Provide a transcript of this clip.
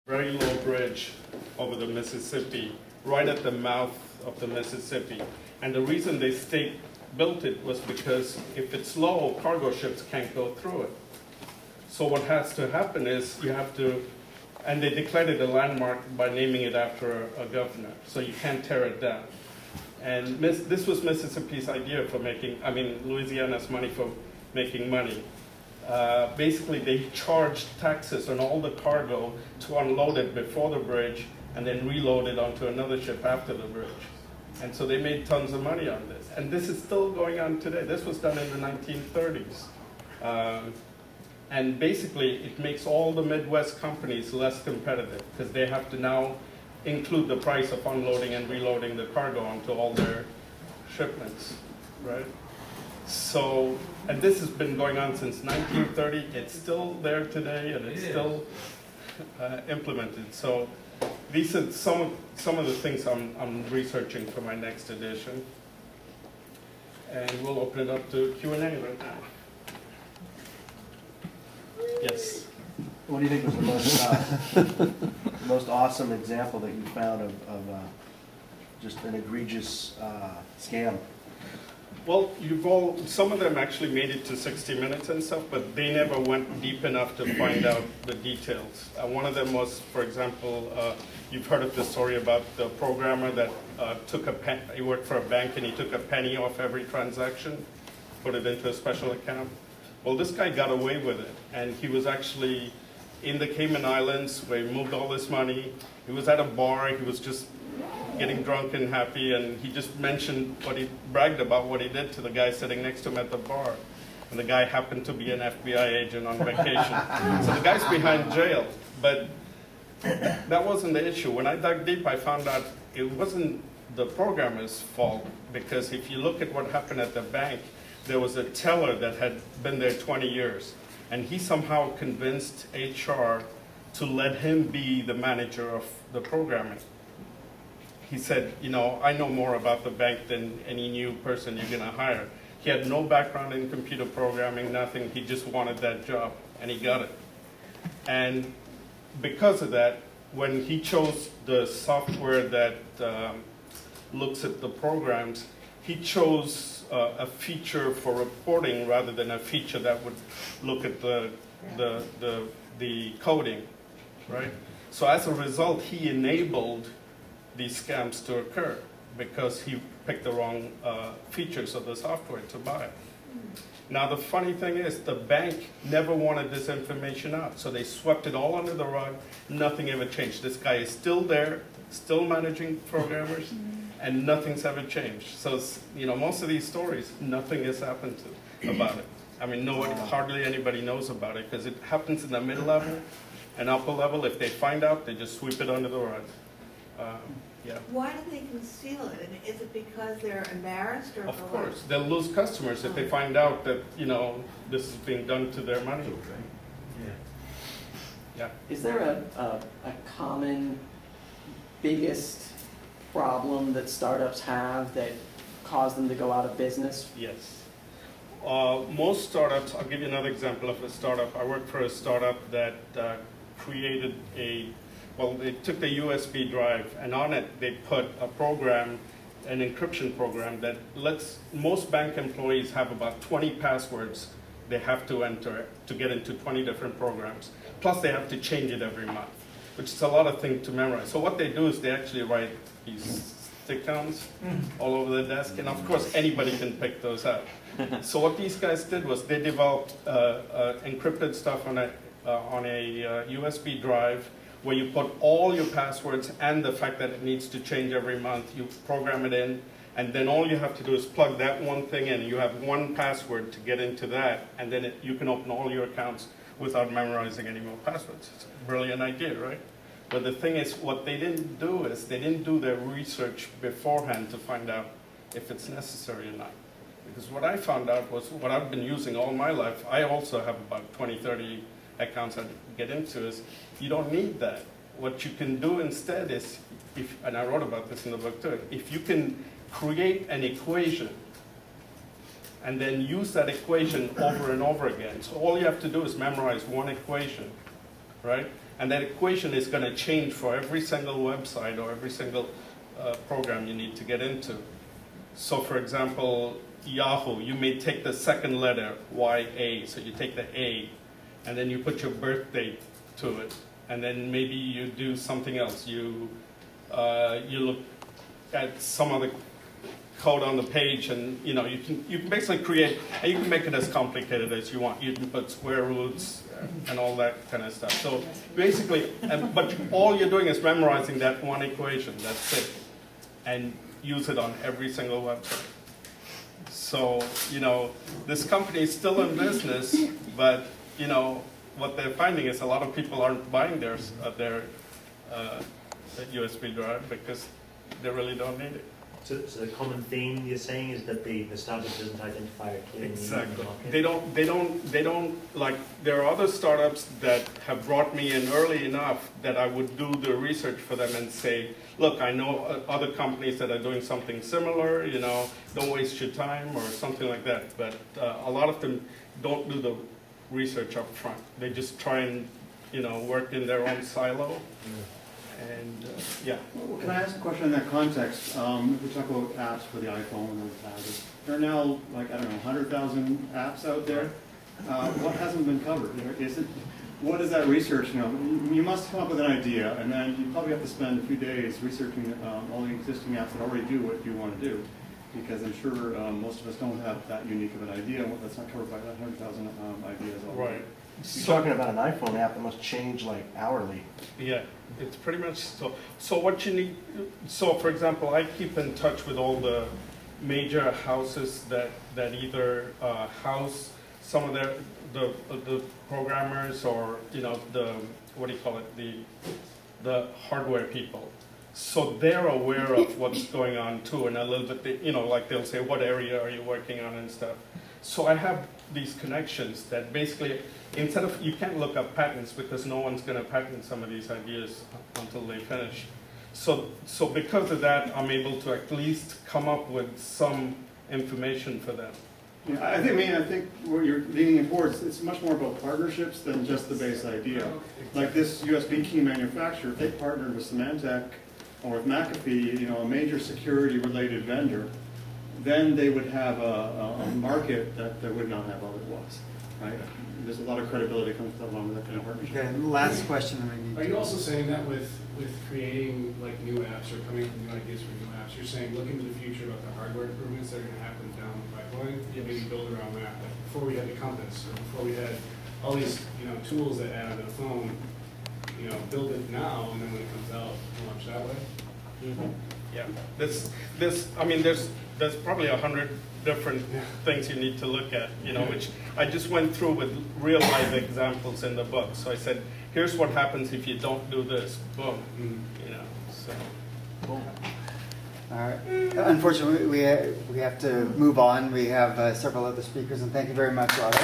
very low bridge over the Mississippi, right at the mouth of the Mississippi. And the reason they built it was because if it's low, cargo ships can't go through it. So what has to happen is you have to, and they declared it a landmark by naming it after a governor, so you can't tear it down. And this was Mississippi's idea for making, Louisiana's money for making money. Basically, they charged taxes on all the cargo to unload it before the bridge and then reload it onto another ship after the bridge. And so they made tons of money on this. And this is still going on today. This was done in the 1930s. And basically, it makes all the Midwest companies less competitive because they have to now include the price of unloading and reloading the cargo onto all their shipments, right? So, and this has been going on since 1930. It's still there today, and it's still implemented. So, these are some of the things I'm researching for my next edition. And we'll open it up to Q&A right now. Yes. What do you think was the most awesome example that you found of just an egregious scam? Well, some of them actually made it to 60 Minutes and stuff, but they never went deep enough to find out the details. One of them was, for example, you've heard of the story about the programmer that he worked for a bank and he took a penny off every transaction, put it into a special account. Well, this guy got away with it, and he was actually in the Cayman Islands where he moved all this money. He was at a bar, he was just getting drunk and happy, and he just bragged about what he did to the guy sitting next to him at the bar. And the guy happened to be an FBI agent on vacation. So the guy's behind jail, but that wasn't the issue. When I dug deep, I found out it wasn't the programmer's fault, because if you look at what happened at the bank, there was a teller that had been there 20 years, and he somehow convinced HR to let him be the manager of the programming. He said, I know more about the bank than any new person you're going to hire. He had no background in computer programming, nothing. He just wanted that job, and he got it. And because of that, when he chose the software that looks at the programs, he chose a feature for reporting rather than a feature that would look at the coding, right? So as a result, he enabled these scams to occur because he picked the wrong features of the software to buy. Now the funny thing is, the bank never wanted this information out, so they swept it all under the rug. Nothing ever changed. This guy is still there, still managing programmers, and nothing's ever changed. So most of these stories, nothing has happened about it. Hardly anybody knows about it because it happens in the mid-level and upper level. If they find out, they just sweep it under the rug. Yeah. Why do they conceal it? Is it because they're embarrassed, or? Of course, they'll lose customers if they find out that this is being done to their money. Yeah. Is there a common biggest problem that startups have that cause them to go out of business? Yes. Most startups, I'll give you another example of a startup. I worked for a startup that created they took the USB drive, and on it they put a program, an encryption program that lets most bank employees have about 20 passwords they have to enter to get into 20 different programs. Plus they have to change it every month, which is a lot of things to memorize. So what they do is they actually write these stick counts all over the desk, and of course anybody can pick those out. So what these guys did was they developed encrypted stuff on a USB drive where you put all your passwords and the fact that it needs to change every month. You program it in, and then all you have to do is plug that one thing in. You have one password to get into that, and then you can open all your accounts without memorizing any more passwords. It's a brilliant idea, right? But the thing is, what they didn't do is they didn't do their research beforehand to find out if it's necessary or not. Because what I found out was what I've been using all my life. I also have about 20, 30 accounts I get into, is you don't need that. What you can do instead is, and I wrote about this in the book too, if you can create an equation and then use that equation over and over again. So all you have to do is memorize one equation, right? And that equation is going to change for every single website or every single program you need to get into. So for example, Yahoo, you may take the second letter, YA, so you take the A, and then you put your birth date to it, and then maybe you do something else. You look at some of the code on the page, and you can basically create, and you can make it as complicated as you want. You can put square roots and all that kind of stuff. So basically, but all you're doing is memorizing that one equation. That's it, and use it on every single website. So this company is still in business, but what they're finding is a lot of people aren't buying their USB drive because they really don't need it. So the common theme you're saying is that the startup doesn't identify a clear need in the Exactly. market? They don't like. There are other startups that have brought me in early enough that I would do the research for them and say, look, I know other companies that are doing something similar. Don't waste your time or something like that. But a lot of them don't do the research up front. They just try and work in their own silo. And yeah. Well, can I ask a question in that context? If we talk about apps for the iPhone and the tablet, there are now, 100,000 apps out there. What hasn't been covered? What is that research? You must come up with an idea, and then you probably have to spend a few days researching all the existing apps that already do what you want to do. Because I'm sure most of us don't have that unique of an idea. That's not covered by that 100,000 ideas already. Right. You're talking about an iPhone app that must change hourly. Yeah, it's pretty much so. So what you need, so for example, I keep in touch with all the major houses that either house some of the programmers or the what do you call it, the hardware people. So they're aware of what's going on too, and a little bit, like they'll say, what area are you working on and stuff. So I have these connections that basically, instead of, you can't look up patents because no one's going to patent some of these ideas until they finish. So because of that, I'm able to at least come up with some information for them. Yeah, I think what you're leaning towards, it's much more about partnerships than just the base idea. Like this USB key manufacturer, if they partnered with Symantec or with McAfee, a major security-related vendor, then they would have a market that they would not have otherwise, right? There's a lot of credibility that comes along with that kind of partnership. Okay, and last question that we need. Are you also saying that with creating new apps or coming up with new ideas for new apps, you're saying look into the future about the hardware improvements that are going to happen down the pipeline, maybe build around that? Like before we had the compass, or before we had all these tools that add to the phone, build it now, and then when it comes out, launch that way? Mm-hmm. Yeah, there's probably 100 different things you need to look at, which I just went through with real life examples in the book. So I said, here's what happens if you don't do this. Boom. So. All right. Unfortunately, we have to move on. We have several other speakers, and thank you very much, Otto.